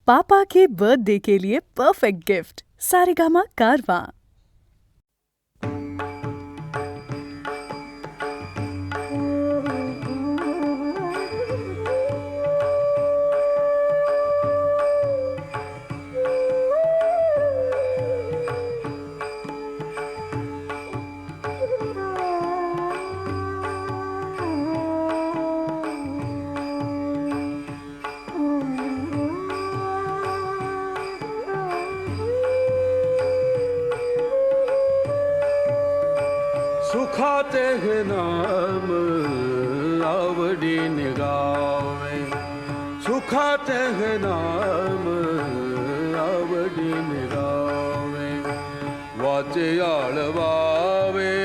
पापा के birthday के लिए perfect gift Saregama कारवां। सुखाते हे नाम आवडीने गावे, सुखाते हे नाम आवडीने गावे, वाचे आळवावे,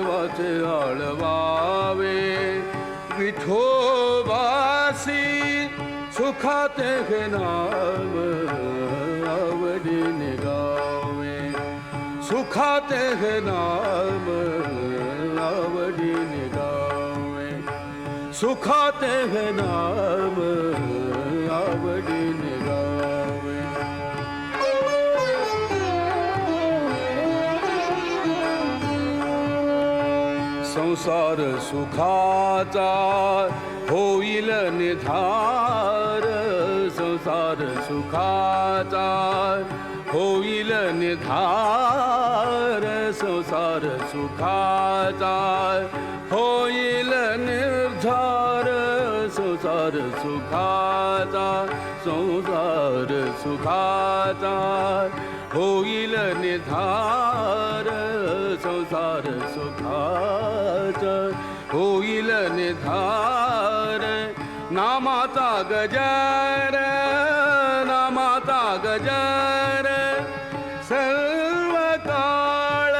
वाचे आळवावे, विठोबासी सुखाते हे नाम आवडीने गावे, सुखाते हे नाम आवडीने गावे, सुखाते हे नाम आवडीने गावे. संसार सुखाचा होईल निधार, संसार सुखाचा होईल निधार, संसार सुखाचा होईल निर्धार, संसार सुखाचा, संसार सुखाचा होईल निधार, संसार सुखाचा होईल निधार. नामाचा गजर, नामाचा गजर सर्व काळ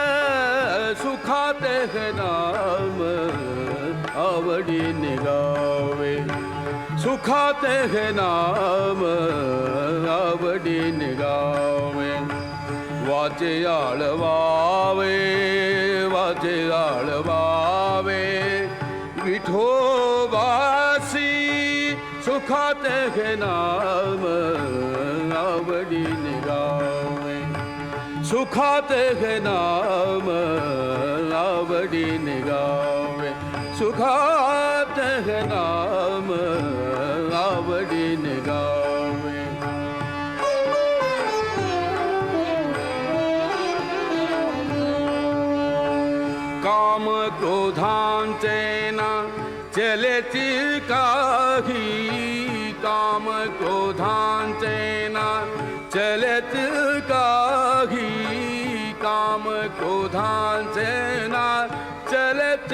सुखाते हे नाम आवडीने गावे, सुखाते हे नाम आवडीने गावे, वाचे आळवावे, वाचे आळवावे, विठोबासी सुखाते हे नाम आवडीने गावे, सुखाते हे नाम आवडीने गावे, सुखाते हे नाम आवडीने गावे. काम क्रोधांचे ना चलेची काही, काम क्रोधांचे ना चलत काही, काम क्रोधांचे ना चलत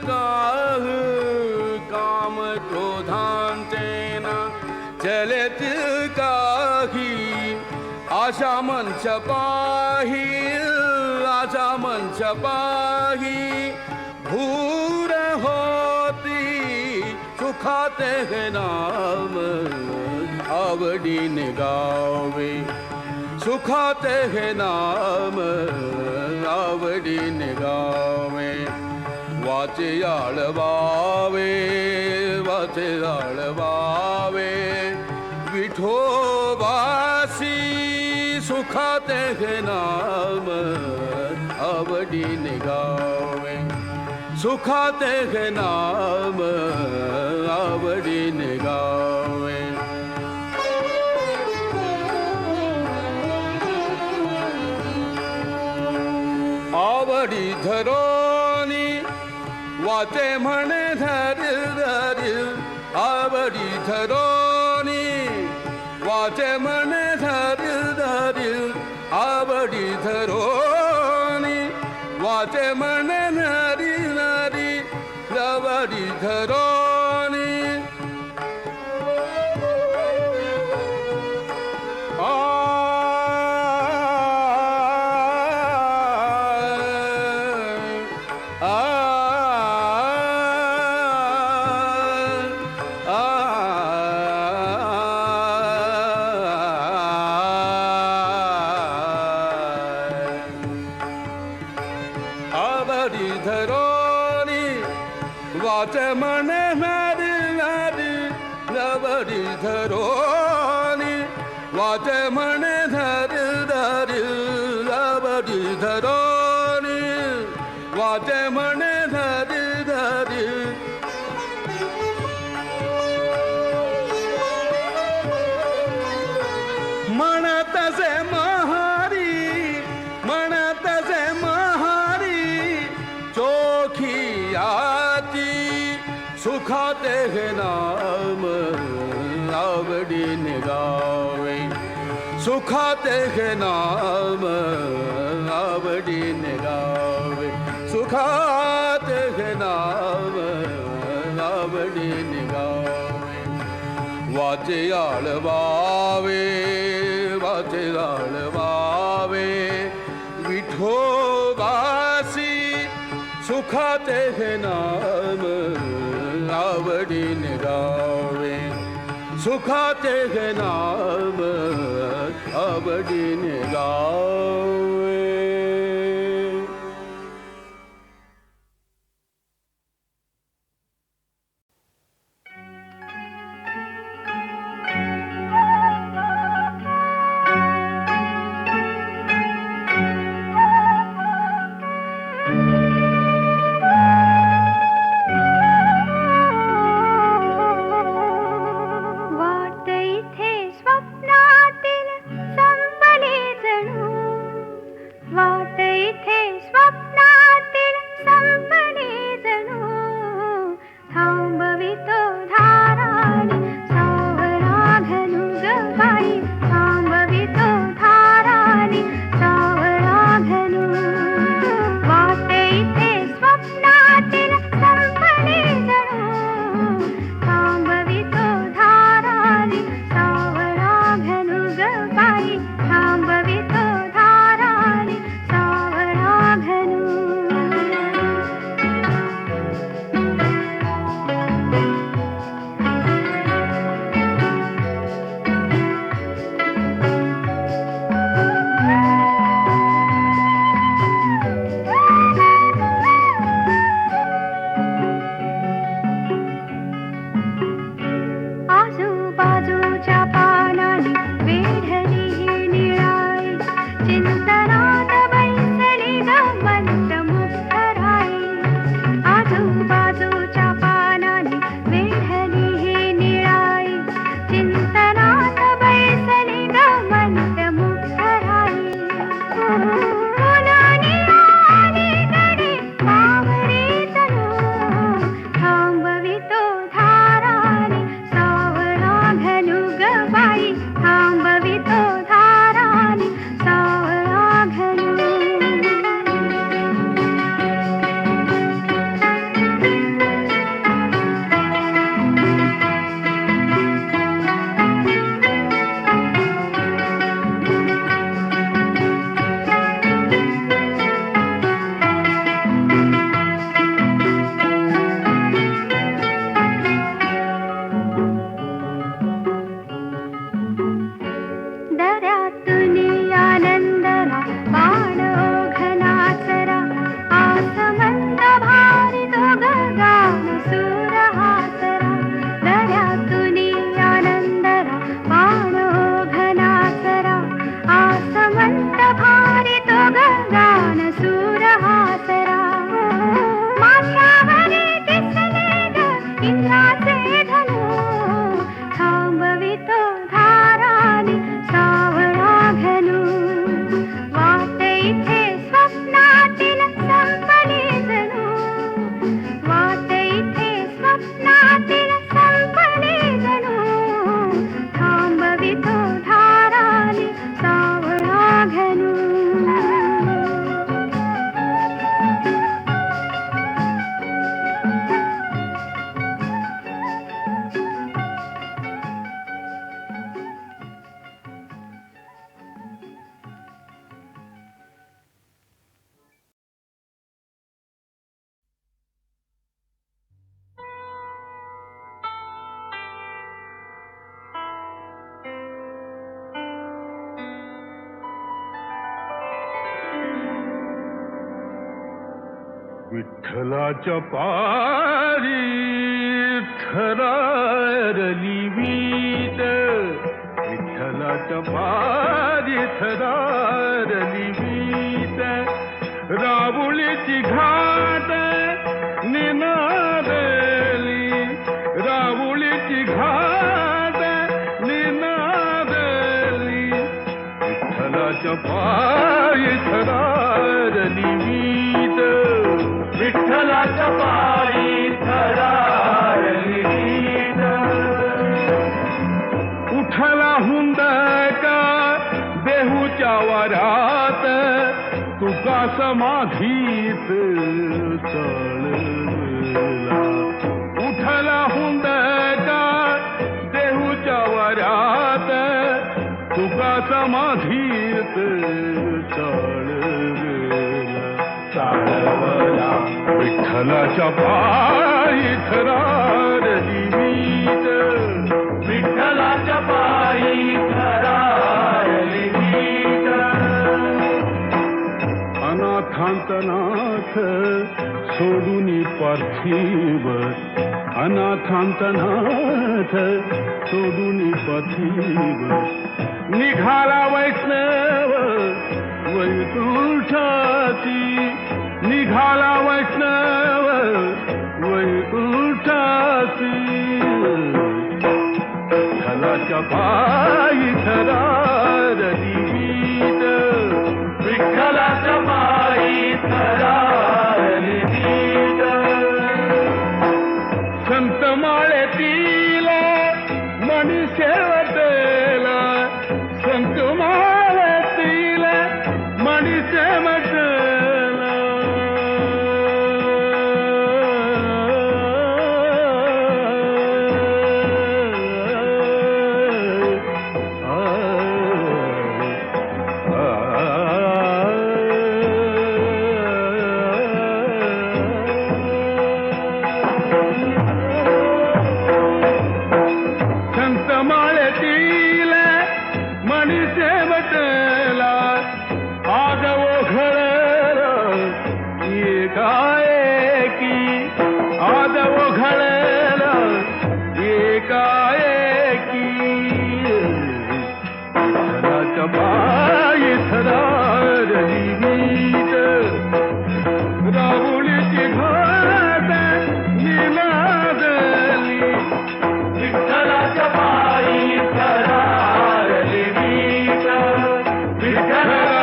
काही, काम क्रोधांचे ना चलत काही. आशा मंच पाही, आशा मंच पाही भूर होती, सुखाते हे नाम आवडीने गावे, सुखाते हे नाम आवडीने गावे, वाचे आळवावे, वाचे आळवावे, विठोबासी सुखाते हे नाम आवडीने गावे, सुखाते हे नाम आवडीने गावे. आवडी धरोनी वाचे म्हणे धरील धरील, आवडी धरोनी वाचे म्हणे धरील धरील, आवडी धरोनी वाचे म्हणे नरी नरी, आवडी धरोनी आवडी धरोनी वाचे म्हणे नरी नरी, आवडी धरोनी वाटे म्हणे धरी धरी आवडी धरोनी वाटे म्हणे धरी धरी म्हणतसे महारी चोखी आती सुखाते हे नाम आवडी निगावे सुखाते हे नाम आवडी निगावे सुखाते हे नाम आवडी निगावे वाचे आळवावे विठोबासी सुखाते हे नाम आवडी निगावे सुखाते हे नाम आवडी निगावे विठ्ठलाच्या पारी थरारली वीट विठ्ठल विठ्ठलाच्या पारीत दारली वीट राहुलीची घाट निनादली राहुलीची घाट निनादली विठ्ठलाच्या पारीत दारली वीट विठ्ठलाच्या पारीत दारली वीट उठला हुंदका देहूच्या वरात तुका समाधीत चळवला उठला हुंदका देहूच्या वरात तुका समाधीत चळवला विठ्ठलाच्या पायीत रारली वीट विठ्ठलाच्या पायीत रारली वीट अनाथांतनाथ सोडून पार्थिव अनाथांतनाथ सोडून पार्थिव निघाला वैष्णव वैकुंठाची निघाला वैष्णव वैकुंठाची विठ्ठलाच्या पायीत रारली वीट विठ्ठलाच्या पायीत रारली वीट संत माळेतील मणी शेवटला संत माळेतील मणी शेवटला संत माळेतील मणी शेवटला आज ओघळ एकाएकी आज ओघळ एकाएकी विठ्ठलाच्या पायीत रारली वीट राहुलीची घाट निनादली विठ्ठलाच्या पायीत रारली वीट विठ्ठला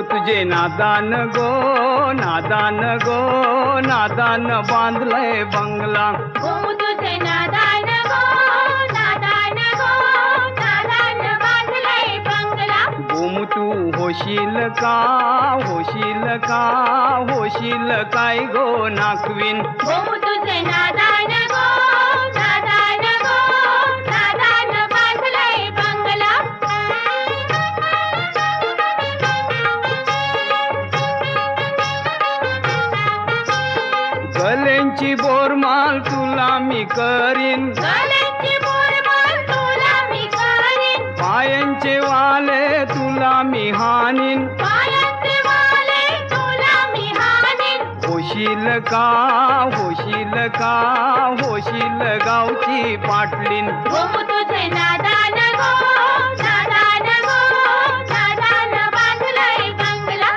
तुझे नादान गो नादान गो नादान बांधलंय बंगला तुझे नादान गो नादान गो नादान बांधलंय बंगला गोमू तू होशील का होशील का होशील काय गो नाकवीन तुझे नादान गो नादान गो नादान बांधलंय बंगला गल्यांची बोरमाल तुला मी करीन गल्यांची बोरमाल तुला मी करीन पायांचे वाले तुला मी हानीन पायाचे वाले तुला मी हाणीन होशील का होशील का होशील गावची पाटलीन तुझे नादान गो नादान गो नादान बांधलंय बंगला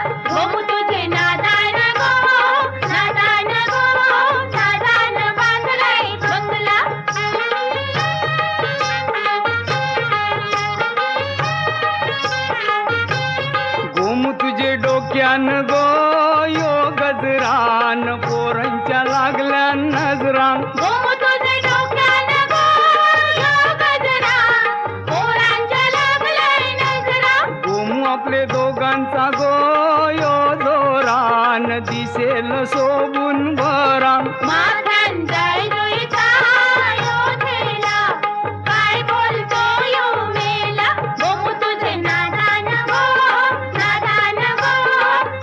तुझे नादान गो नादान गो नादान बांधलंय बंगला गोमू तुझे डोक्यान गो यो गजरान पोरांच्या लागल्या नजरान तुझे डोक्यान गो यो गजरा पोरांच्या लागलंय नजरा आपले दोघांचा गोयो जोरान दिसेल सोबून भरा माथ्यान जळजुळीचा योधेला काय बोलतो यो मेला गोमू तुझे नादान गो नादान गो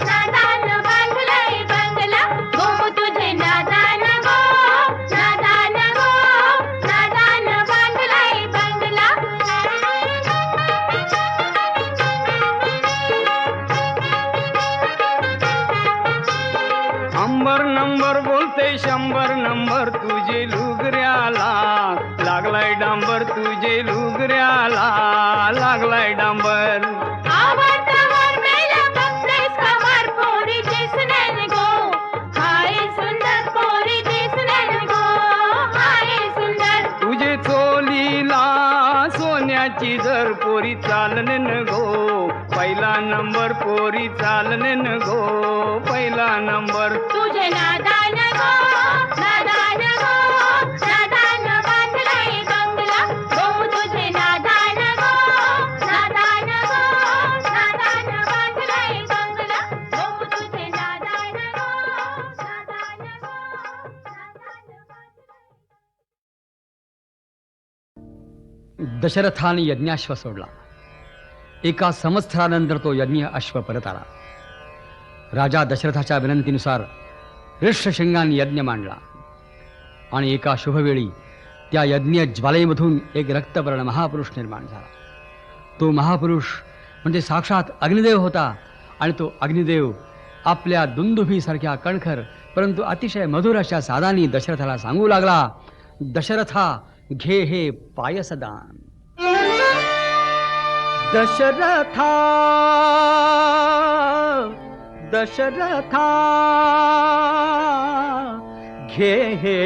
नादान बांधलाय बंगला गोमू तुझे नादान गो नादान गो नादान बांधलाय बंगला अंबर नंबर बोलते 100 नंबर तुझे लुगऱ्याला लागलाय डांबर तुझे लुगऱ्याला लागलाय डांबर आवडतावर मेला बघतेस कमर पोरी दिसण्यान गो हाय सुंदर पोरी दिसण्यान गो हाय सुंदर तुझे चोलीला सोन्याची जर पोरी चालने न गो पहिला नंबर पोरी चालने न गो पहिला नंबर तुझे नादान गो नादान गो नादान बांधलाय बंगला गो तुझे नादान गो नादान गो नादान बांधलाय बंगला गो तुझे नादान गो नादान गो नादान दशरथाने यज्ञाश्व सोडला. एका संवत्सरानंतर तो यज्ञ अश्व परत आला. राजा दशरथाच्या विनंतीनुसार ऋष्यशृंगाने यज्ञ मांडला आणि एका शुभवेळी त्या यज्ञ ज्वालेमधून एक रक्तवर्ण महापुरुष निर्माण झाला. तो महापुरुष म्हणजे साक्षात अग्निदेव होता आणि तो अग्निदेव आपल्या दुंदुभीसारख्या कणखर परंतु अतिशय मधुर अशा सादानी दशरथाला सांगू लागला, दशरथा घे हे पायसदान. दशरथा दशरथा घे हे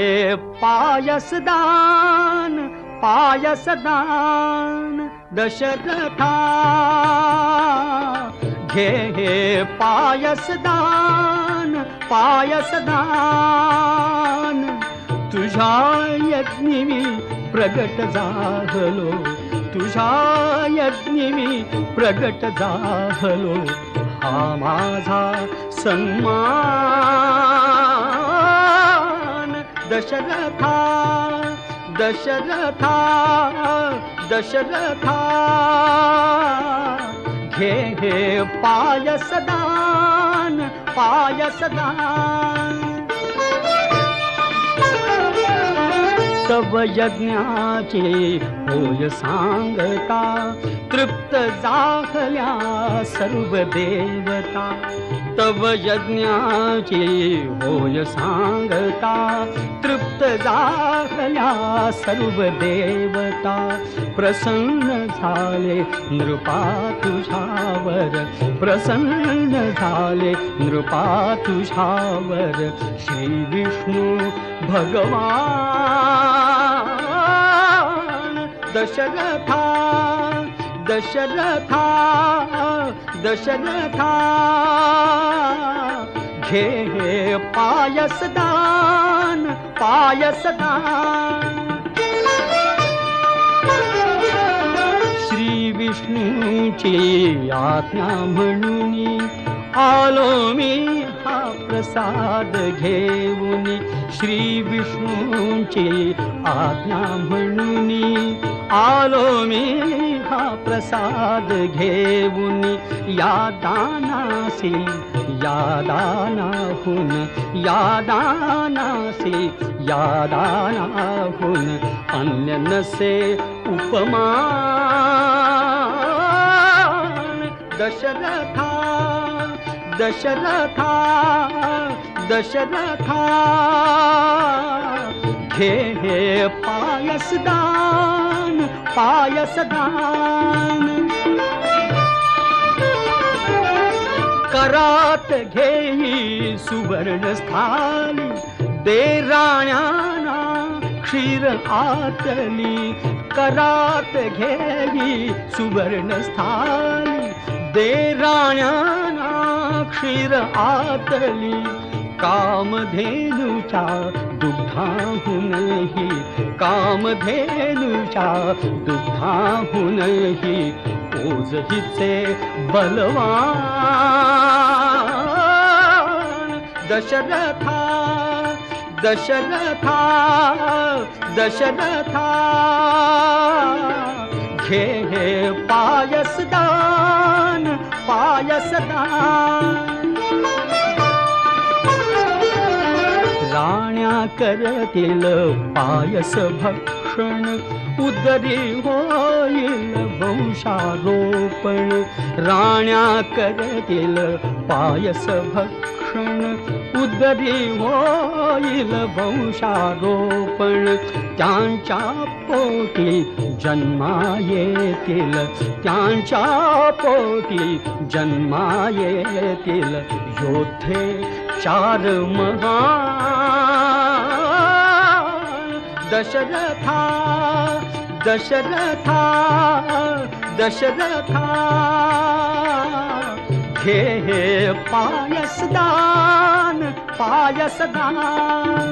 पायसदान पायसदान दशरथा घे हे पायसदान पायसदान तुझ्या यज्ञी मी प्रगट झालो तुझ्या यज्ञी मी प्रगट झालो हा माझा सन्मान दशरथा दशरथा दशरथा घे हे पायसदान पायसदान तव यज्ञाचे होय सांगता तृप्त झाल्या सर्व देवता तव यज्ञाचे होय सांगता तृप्त झाल्या सर्व देवता प्रसन्न झाले नृपा तुझ्यावर प्रसन्न झाले नृपा तुझ्यावर श्री विष्णू भगवान दशरथा दशरथा दशरथा घे हे पायसदान पायसदान श्री विष्णूची आज्ञा म्हणून आलो मी हा प्रसाद घेऊन श्री विष्णूची आज्ञा म्हणून आलो मी हा प्रसाद घेऊन या दानासी या दानाहून या दानासी या दानाहून अन्य नसे उपमान दशरथा दशरथा दशरथा घे हे पायसदान पायसदान करात घेई सुवर्ण स्थाली दे राण्याना क्षीर आतली करात घेई सुवर्ण स्थाली दे राण्याना क्षीर आतली कामधेनुच्या दुग्धाहूनही कामधेनुच्या दुग्धाहूनही ओझ हिचे बलवान. दशरथा दशरथा दशरथा घे हे पायसदान पायसदान. राण्या करतील पायस भक्षण उदरी होईल वंशारोपण. राण्या करतील पायस भक्षण उदरी होईल वंशारोपण. त्यांच्या पोटी जन्मा येतील त्यांच्या पोटी जन्मा येतील योद्धे चार महान. दशरथा दशरथा दशरथा घे हे पायसदान पायसदान.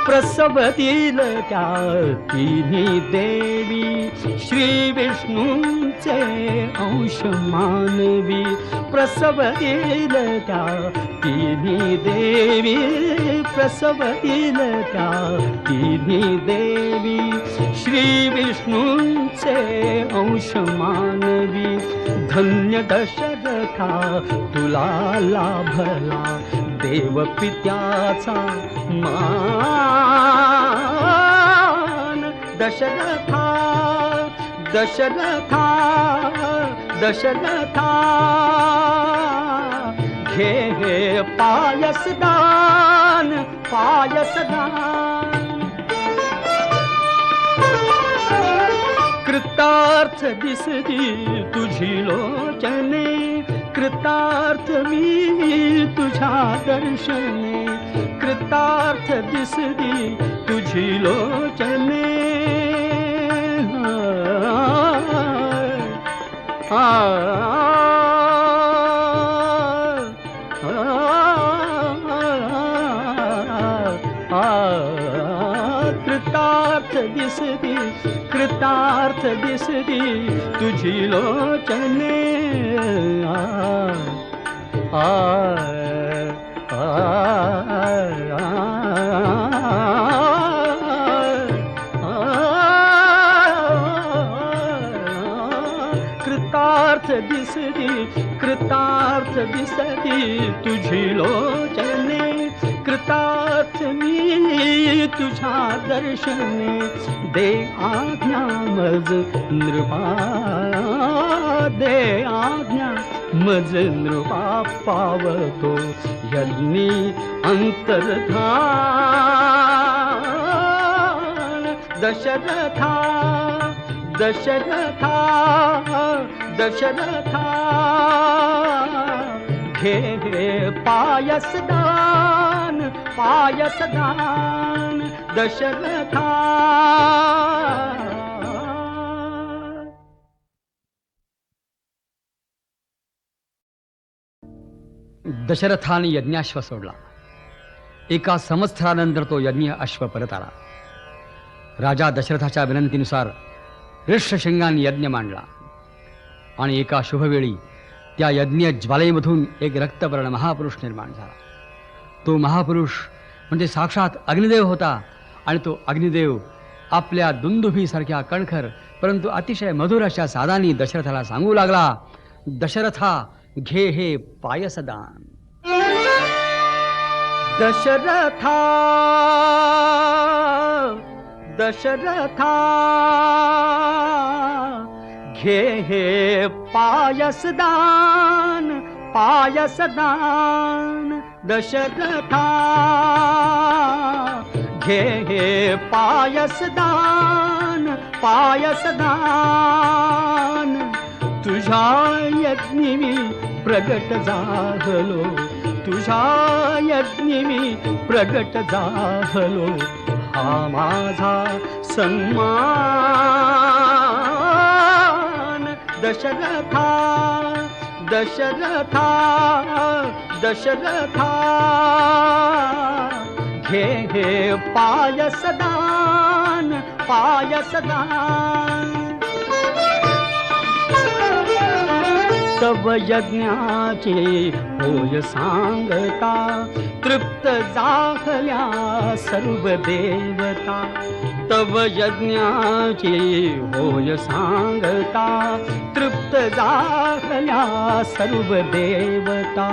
प्रसवतील त्या तिन्ही देवी श्री विष्णूंचे अंश मानवी. प्रसवतील त्या तिन्ही देवी प्रसवतील त्या तिन्ही देवी श्री विष्णूंचे अंश मानवी. धन्य दशरथा तुला लाभला देव पित्याचा मान. दशरथा दशरथा दशरथा घे हे पायसदान पायसदान. कृतार्थ दिसती तुझी लोचने कृतार्थ मी तुझ्या दर्शने. कृतार्थ दिसती तुझी लोचने. कृतार्थ दिसती कृतार्थ दिसती तुझी लोचने. कृतार्थ दिसती कृतार्थ दिसती तुझी लोचने. कृतार्थ मी तुझ्या दर्शने. दे आज्ञा मज नृपा दे आज्ञा मज नृपा पावतो यज्ञी अंतर्धान. दशरथा दशरथा दशरथा घे हे पायसदान पायसदान. दशरथा दशरथाने यज्ञाश्व सोडला. एका संवत्सरानंतर तो यज्ञ अश्व परत आला. राजा दशरथाच्या विनंतीनुसार ऋष्यशृंगाने यज्ञ मांडला आणि एका शुभवेळी त्या यज्ञ ज्वालेमधून एक रक्तवर्ण महापुरुष निर्माण झाला. तो महापुरुष म्हणजे साक्षात अग्निदेव होता आणि तो अग्निदेव आपल्या दुंदुभीसारख्या कणखर परंतु अतिशय मधुर अशा सादानी दशरथाला सांगू लागला, दशरथा घे हे पायसदान. दशरथा दशरथा घे हे पायसदान पायसदान. दशरथा घे हे पायसदान पायसदान. तुझ्या यज्ञी मी प्रगट झालो तुझ्या यज्ञी मी प्रगट झालो. हा माझा सन्मान. दशरथा दशरथा दशरथा घे हे पायसदान पायसदान तव यज्ञाचे होय सांगता तृप्त झाल्या सर्व देवता तव यज्ञाचे होय सांगता तृप्त झाल्या सर्व देवता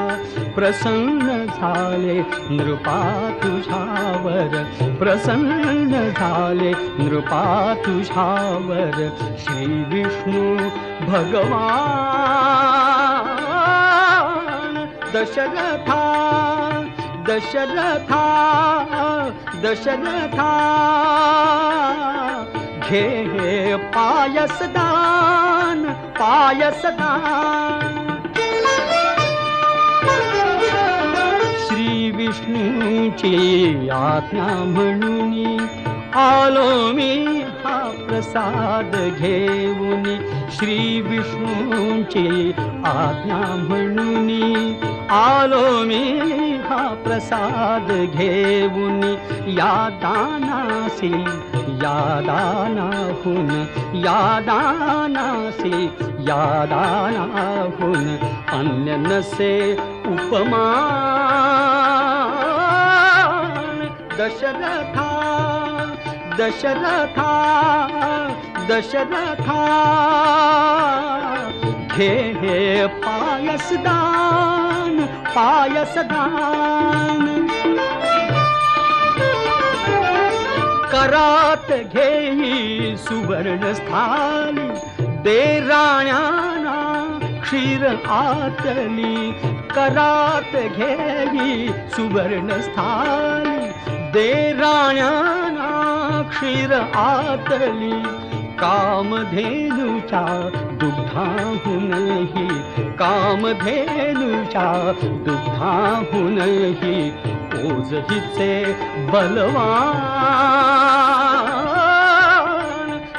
प्रसन्न झाले नृपा तुझ्यावर प्रसन्न झाले नृपा तुझ्यावर श्री विष्णू भगवान दशरथा दशरथा दशरथा घे हे पायसदान पायसदान श्री विष्णूची आज्ञा म्हणून आलो मी हा प्रसाद घेऊन श्री विष्णूची आज्ञा म्हणून आलो मी हा प्रसाद घेऊन या दानासी या दानाहून या दानासी या दानाहून अन्य नसे उपमान दशरथा दशरथा दशरथा घे हे पायसदान पायसदान करात घेई सुवर्ण स्थाली दे राण्याना क्षीर आतली करात घेई सुवर्ण स्थाली दे राण्याना क्षीर आतली कामधेनुच्या दुग्धाहूनही कामधेनुच्या दुग्धाहूनही ओझहिचे बलवान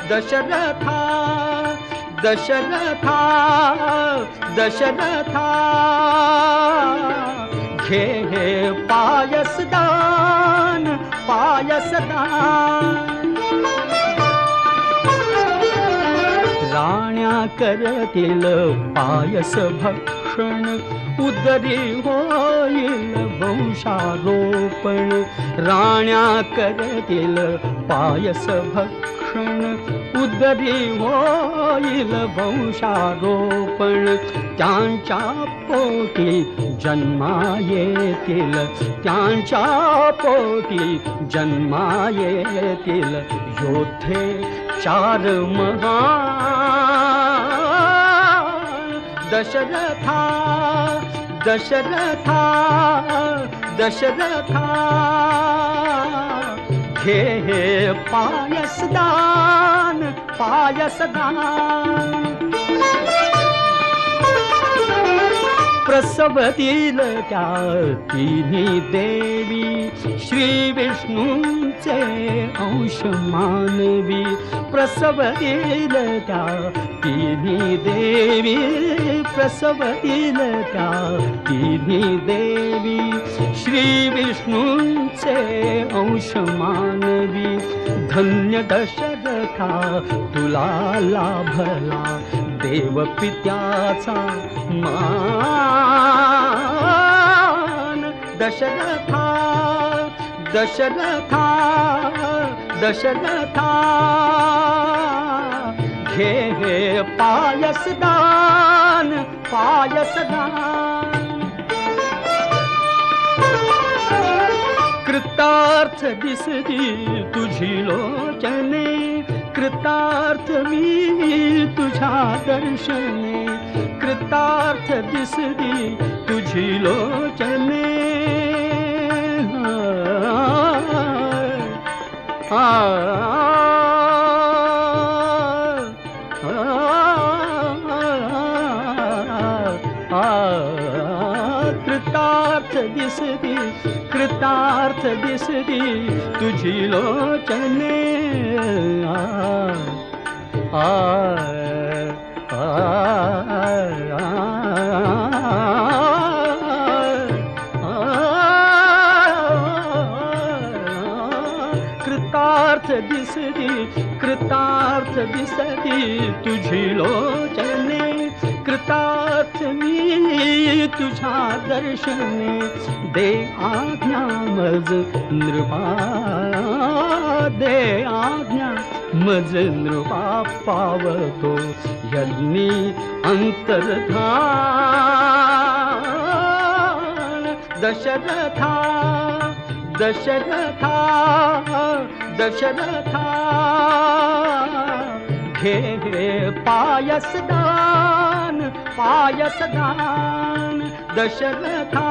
दशरथा दशरथा दशरथा घे हे पायसदान पायसदान राण्या करतील पायस भक्षण उदरी होईल वंशारोपण राण्या करतील पायस भक्षण उदरी होईल वंशारोपण त्यांच्या पोटी जन्मा येतील त्यांच्या पोटी जन्मा येतील योद्धे चार महान दशरथा दशरथा दशरथा घे हे पायसदान पायसदान प्रसवतील त्या तिन्ही देवी श्री विष्णूंचे अंश मानवी प्रसवतील त्या तिन्ही देवी प्रसवतील त्या तिन्ही देवी श्री विष्णूंचे अंश मानवी धन्य दशरथा तुला लाभला देव पित्याचा मान दशरथा दशरथा दशरथा घे हे पायसदान पायसदान कृतार्थ दिसती तुझी लोचने कृतार्थ मी तुझ्या दर्शने कृतार्थ दिसती तुझी लोचने कृतार्थ दिसती तुझी लोचने दिसती कृतार्थ दिसती तुझी लोचने कृतार्थ मी तुझ्या दर्शने दे आज्ञा मज नृपा दे आज्ञा मज नृपा पावतो यज्ञी अंतर्धान दशरथा दशरथा दशरथा घे पायसदान पायसदान दशरथा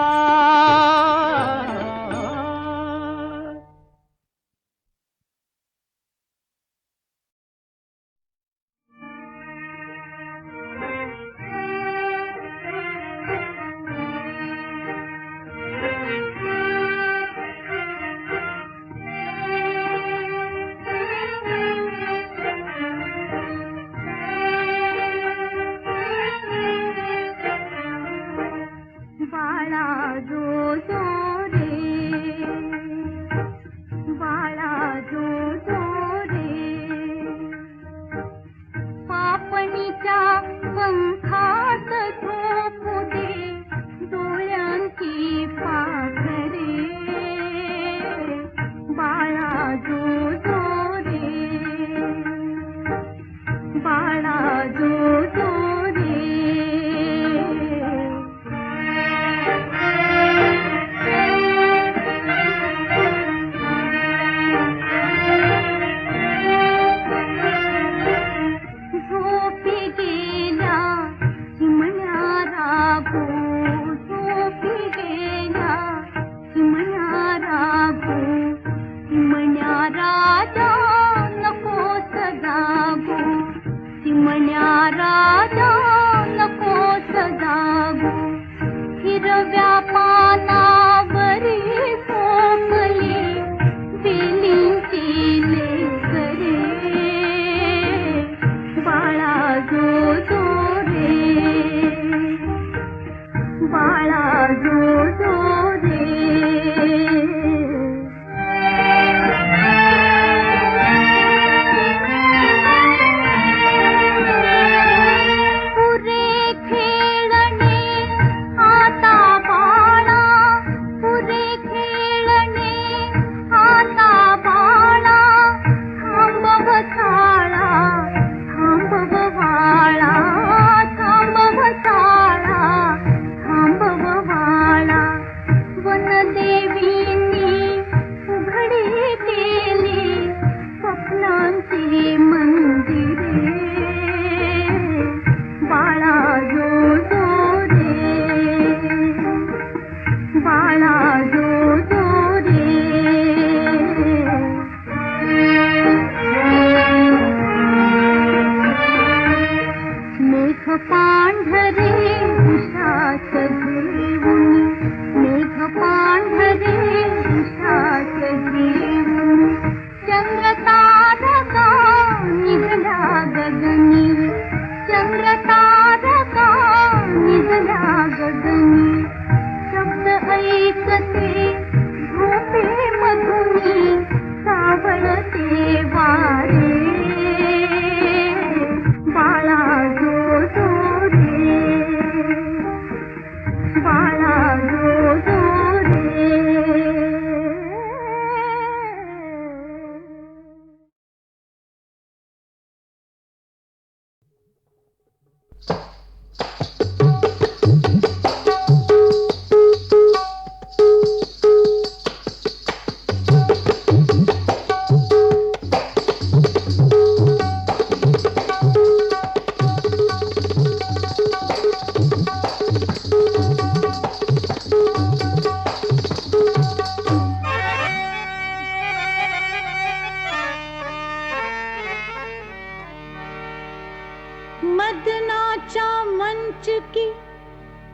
मदनाच्या मंचकी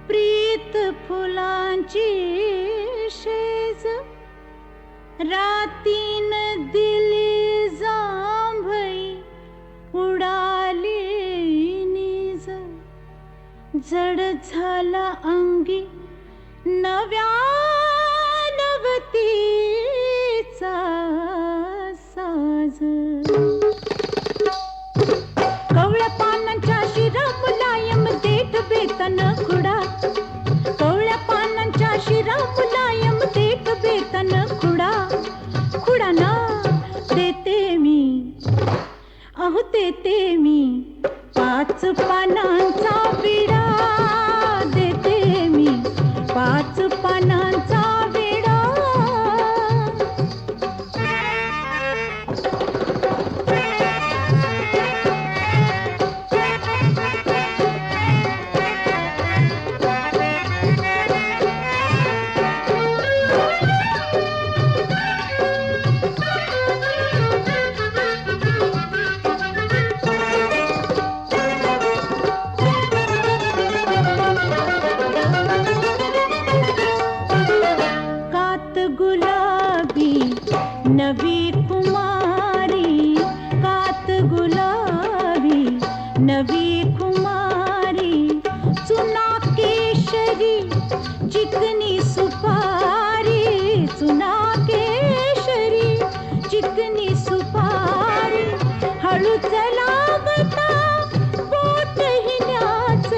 प्रीत फुलांची शेज रातीन दिली जांभई उडाली निज जड झाला अंगी नव्या नवतीचा साज कवळ्या पानांच्या शिरा मुलायम देठ बेतन खुडा, कवळ्या पानांच्या शिरा मुलायम देठ बेतन खुडा, खुडा ना देते मी, अहो देते मी 5 पानांचा विडा, देते मी 5 पानांचा विडा. नवी कुमारी, कात गुलाबी नवी कुमारी, चुना केशरी चिकनी सुपारी, चुना केशरी चिकनी सुपारी, हळूच लागता बोट हिन्याच,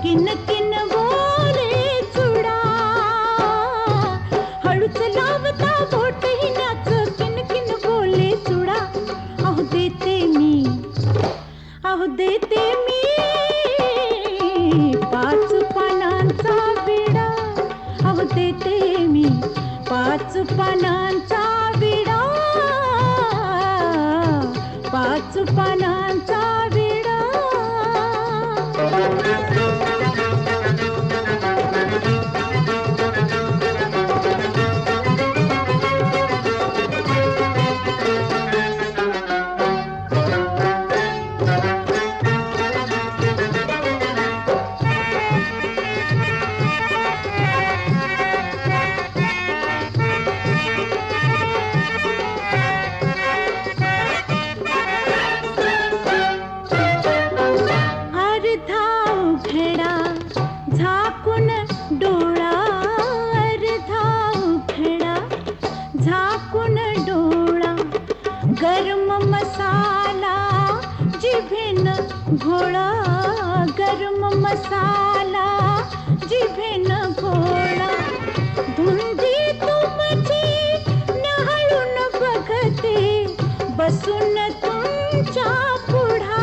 किन किन बोले चुडा, हळूच लावता बोट हिन्याच, किन किन बोले चुडा. अहो देते मी, अहो देते मी 5 पानांचा विडा, अहो देते मी 5 पानांचा विडा, 5 पानांचा विडा. झाकून डोळा, अर्धा उघडा झाकून डोळा, गरम मसाला जिभेन घोळा, गरम मसाला जिभेन घोळा, धुंदी तुमची न्याहाळून बघते बसून तुमच्या पुढा,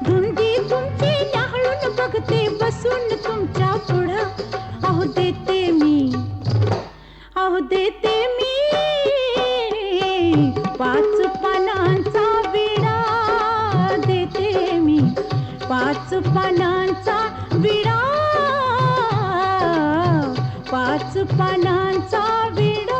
धुंदी तुमची न्याहाळून बघते बसून तुमच्या पुढा. अहो देते मी, अहो देते मी 5 पानांचा विडा, देते मी 5 पानांचा विडा, 5 पानांचा विडा.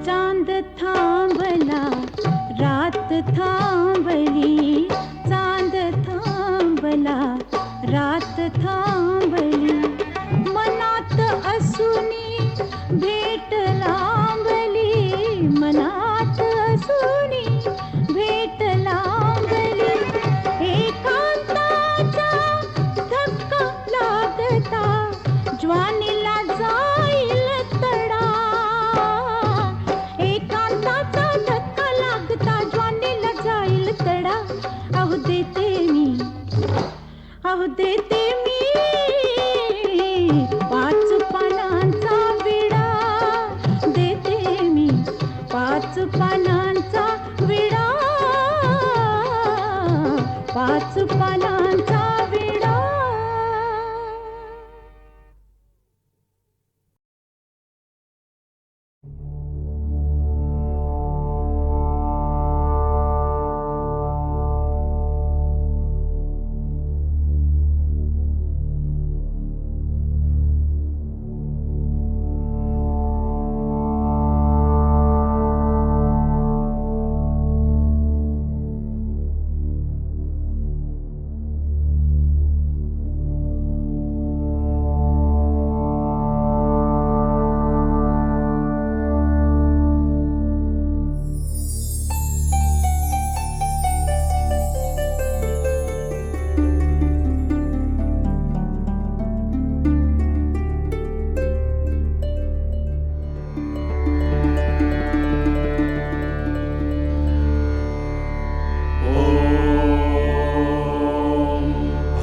चांद थांबला, रात थांबली, चांद थांबला, रात थांबली, मनात असुनी भेट लांबली, मनात असुनी भेट लांबली, एकांताचा धक्का लागता ज्वानीला जाईल तडा, एकांताचा धक्का लागता ज्वानीला जाईल तडा. अहो देते मी, अहो देते मी 5 पानांचा विडा, देते मी 5 पानांचा विडा, 5 पानांचा विडा.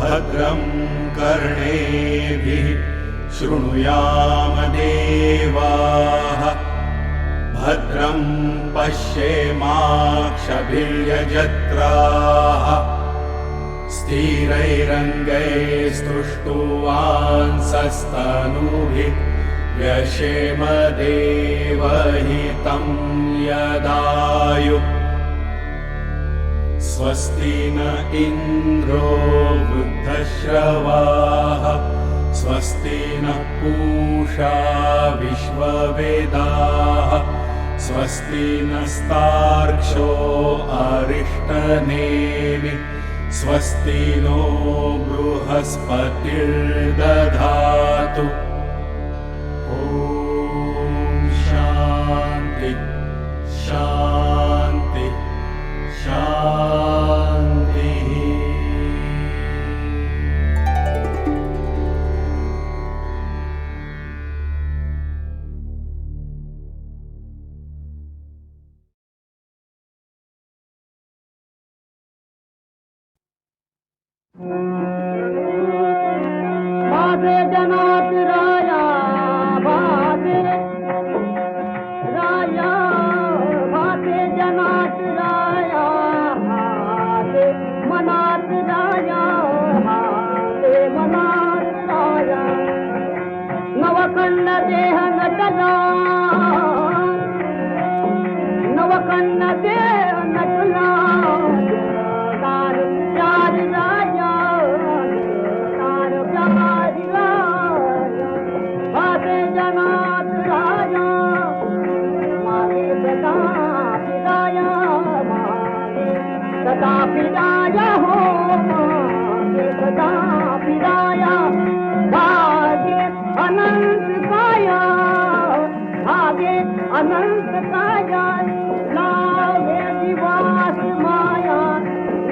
भद्रं कर्णेभिः शृणुयाम देवाः भद्रं पश्येमाक्षभिर्यजत्राः स्थिरैरङ्गैस्तुष्टुवांसस्तनूभिः व्यशेम देवहितं यदायुः स्वस्ति न इन्द्रो वृद्धश्रवाः स्वस्ति नः पूषा विश्ववेदाः स्वस्ति नस्तार्क्ष्यो अरिष्टनेमिः स्वस्ति नो बृहस्पतिर्दधातु ॐ शान्ति शान्ति शान्तिः। भादे जनात राया भादे राया भादे जनात राया भादे मनात राया भादे मनात राया नवकंड देह नटला नवकंड देह नटला दार चार राजा भादे जनात राजा मागे सदा पिदाया मागे सदा पिदाया हो मागे सदा पिदाया भागे अनंत काया भागे अनंत काया लावे जीवास माया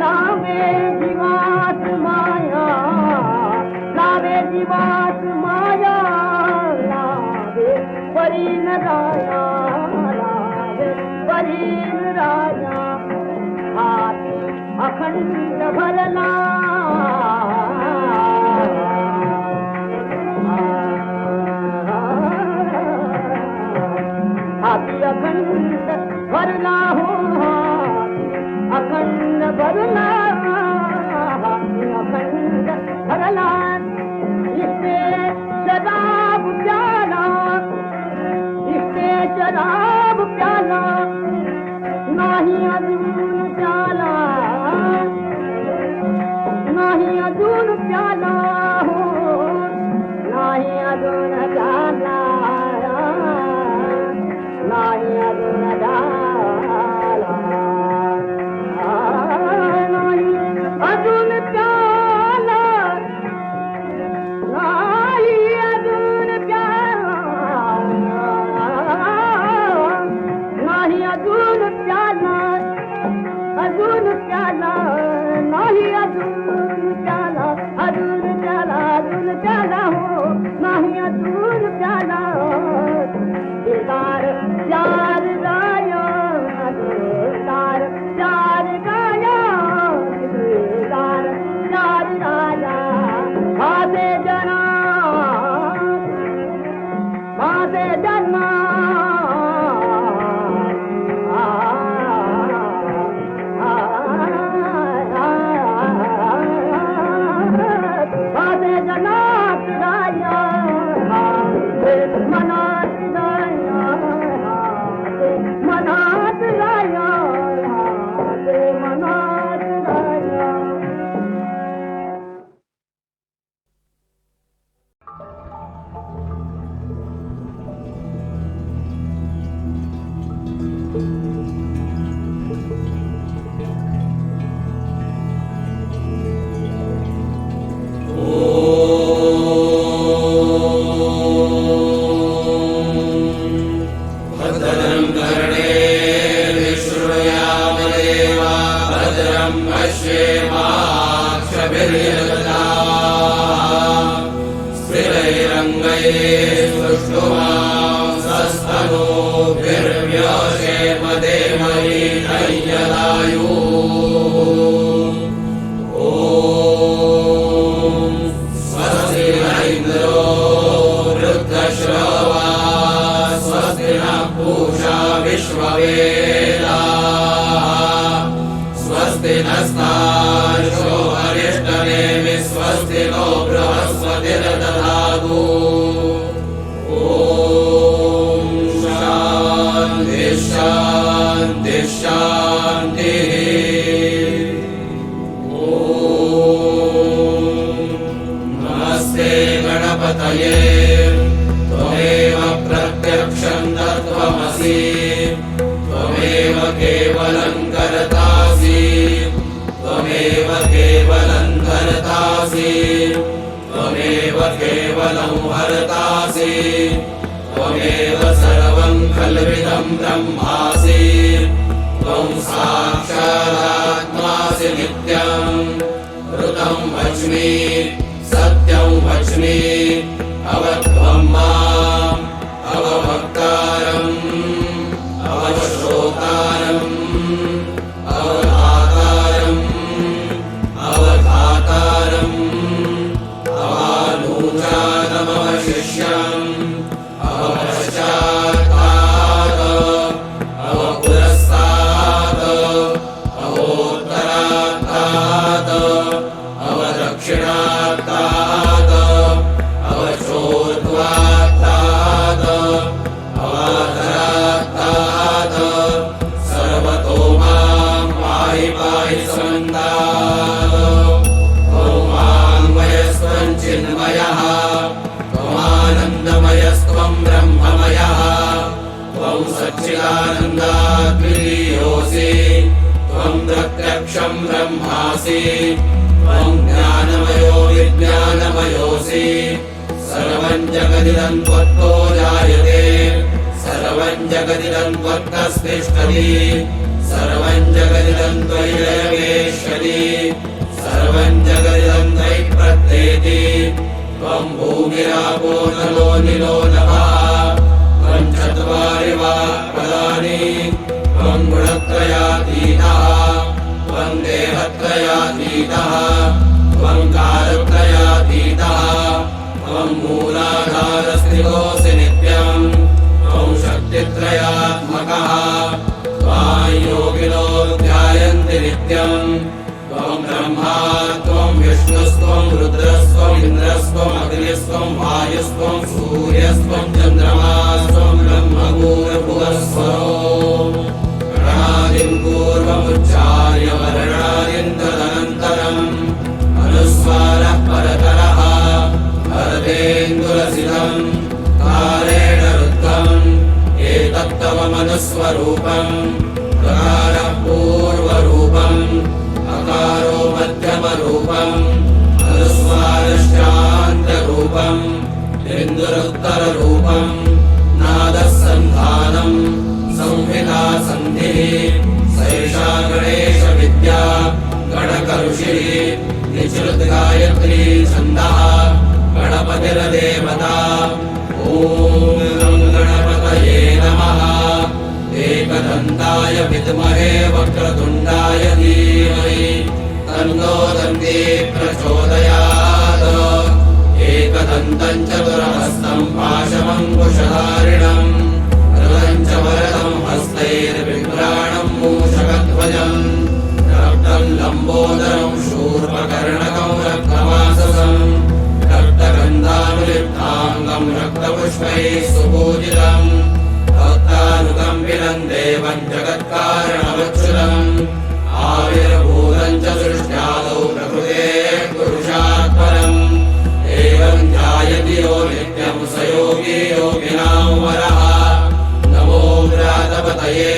लावे जीवास माया लावे जीवास माया लावे परीन राया लावे परीन राया हाती अखंड भरला हाती अखंड भरला हो अखंड भरला हाती अखंड भरला इससे शराब प्याला इससे शराब प्याला नाही अजून प्याला नाही अजून प्याला हो नाही अजून प्याला नाही अजून प्याला नाही अजून प्याला नाही अजून प्याला नाही अजून प्याला अजून प्याला नाही अजून प्याला अजून प्याला अजून प्याला हो नाही अजून प्याला दिलदार चार राया दिलदार चार राया दिलदार चार राया भादे जना भादे जना भादे जनात राया भादे मनात राया भादे मनात राया भादे मनात राया भद्रं कर्णेभिः शृणुयाम देवा भद्रं पश्येमाक्षभिर्यजत्राः स्थिरैरङ्गैस्तुष्टुवांसस्तनूभिर्व्यशेम देवहितं यदायुः। ॐ स्वस्ति नो बृहस्पतिर्दधातु ॐ शान्ति शान्ति शान्तिः ॐ नमस्ते गणपतये त्वमेव प्रत्यक्षं तत्त्वमसि त्वमेव केवलं कर्तासि त्वमेव केवलं धर्तासि त्वमेव केवलं हर्तासि त्वमेव सर्वं कल्पितं ब्रह्मासि त्वं साक्षादात्मासि नित्यं ऋतं वच्मि सत्यं वच्मि अवत्वं माम् अवभक्तारम् अवश्रोतारम् अवधातारम् अवधातारम् अवानूचानमवशिष्यम् अवपश्चात्तात् अवपुरस्तात् अवोत्तरात्तात् अवदक्षिणात्तात् अवचोर्ध्वात्तात् अवाधरात्तात् सर्वतो मां पाहि पाहि समन्तात् ॐ वाङ्मयस्त्वं चिन्मयः त्वमानन्दमयस्त्वं ब्रह्ममयः त्वं सच्चिदानन्दाद्वितीयोऽसि त्वं प्रत्यक्षं ब्रह्मासि त्वं ज्ञानमयो विज्ञानमयोऽसि सर्वं जगदिदं त्वत्तो जायते सर्वं जगदिदं त्वत्तस्तिष्ठति सर्वं जगदिदं त्वयि लयमेष्यति सर्वं जगदिदं त्वयि प्रत्येति त्वं भूमिरापो नलो निलो नभः त्वं चत्वारि वाक्पदानि त्वं गुणत्रयातीतः त्वं देहत्रयातीतः त्वं कालत्रयातीतः त्वं मूलाधारस्थितोऽसि नित्यं त्वं शक्तित्रयात्मकः त्वां योगिनो ध्यायन्ति नित्यं त्वं ब्रह्मा त्वं विष्णुस्त्वं रुद्रस्त्वं इन्द्रस्त्वं अग्निस्त्वं वायुस्त्वं सूर्यस्त्वं चन्द्रमास्त्वं ब्रह्मभूर्भुवस्वरो गणादिं पूर्वमुच्चार्य वर्णादिं तदनन्तरम् अनुस्वारः परतरः भरतेन्दुरसितं कालेन रुद्धम् एतत्तव मनुस्वरूपम् प्रकारः पूर्वरूपम् अकारो मध्यमरूपम् अनुस्वारश्चान्त्यरूपम् बिन्दुरुत्तररूपम् नादः सन्धानम् संहिता सन्धिः सैषा गणेशविद्या गणकऋषिः निचृतगायत्री छन्दः गणपतिर्देवता ॐ गणपतये नमः एकदन्ताय विद्महे वक्रतुण्डाय धीमहि तन्नो दन्ती प्रचोदयात् एकदन्तं चतुर्हस्तं पाशमङ्कुशधारिणम् रथं च वरदं हस्तैर्विभ्राणं मूषकध्वजम् रक्तं लम्बोदरं शूर्पकर्णकं रक्तवाससं रक्तगन्धानुलिप्ताङ्गं रक्तपुष्पैः सुपूजितम् भक्तानुकम्पिनं देवं जगत्कारणमच्युतम् आविर्भूतं च सृष्ट्यादौ प्रकृतेः पुरुषात् परम् एवं ध्यायति यो नित्यं स योगी योगिनां वरः नमो व्रातपतये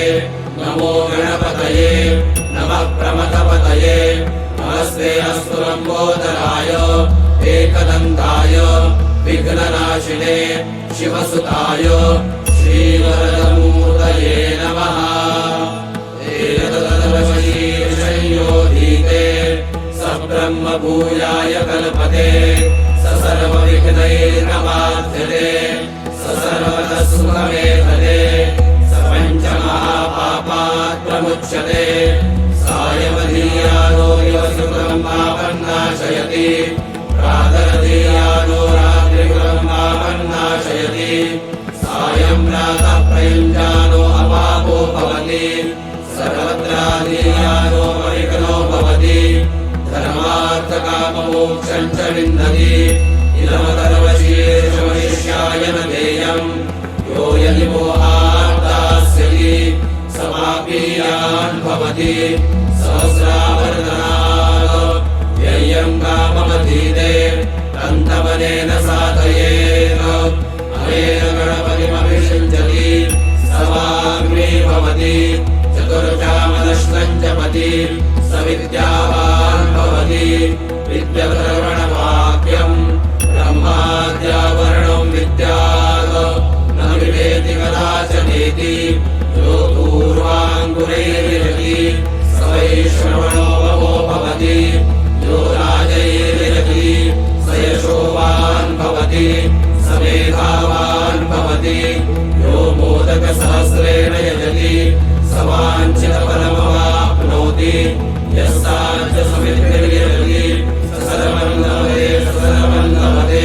नमो गणपतये नमः प्रमथपतये नमस्ते अस्तु लम्बोदराय एकदन्ताय विघ्ननाशिने शिवसुताय श्रीवरदमूर्तये नमः एतदशीर्षयोधीते स ब्रह्मभूयाय कल्पते स सर्वविघ्नैर्नबाध्यते स सर्वतः सुखमेधते स पञ्चमहापापात् प्रमुच्यते सायमधीयानो युवसुकृतं पापन्नाशयति प्रातरधीयानो रात्रिकृतं पापन्नाशयति सायं प्रातः प्रयुञ्जानो अपापो भवति सर्वत्राधीयानो परिघ्नो भवति धर्मार्थ काममोक्षं च विन्दति इदमतर्वशीर्षमशिष्याय न देयम् यो यदि मोहात् दास्यति समापीयान् भवति सहस्रावर्तनात् व्ययं काममधीते तन्तमनेन साधयेत् अनेन गणपतिमभिषिञ्चति समाग्ने भवति चतुर्जामदश्नं जपति सविद्यावान् भवति विद्यधर्मणवाक्यम् ब्रह्माद्यावरणं विद्यात् न विवेति कदाचनेति यो पूर्वाङ्गुरैर्यजति स वै श्रवणो भवो भवति यो राजैर्यजति स यशोवान् भवति स मेधावान् भवति यो मोदकसहस्रेण यजति स वाञ्छितफलमवाप्नोति यस्ताञ्च सर्वं लभते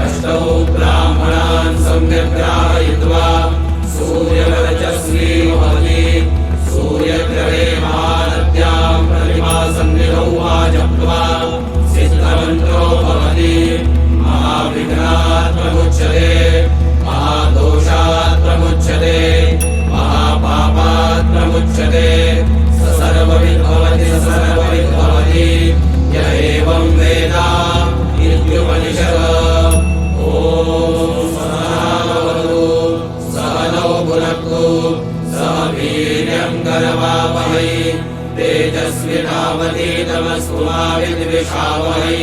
अष्टौ ब्राह्मणान् सम्यक् ग्राहयित्वा सूर्यवर्चस्वी भवति सूर्यग्रहे महानद्यां प्रतिमासन्निधौ वा जप्त्वा सिद्धमन्त्रो भवति महाविघ्नात् प्रमुच्यते महादोषात् प्रमुच्यते महापापात् प्रमुच्यते स सर्वविद् भवति स सर्वविद् भवति य एवं वेद इत्युपनिषत् ॐ सहनावतु सहनौ भुनक्तु सह वीर्यं करवावहै तेजस्विनावधीतमस्तु मा विद्विषावहै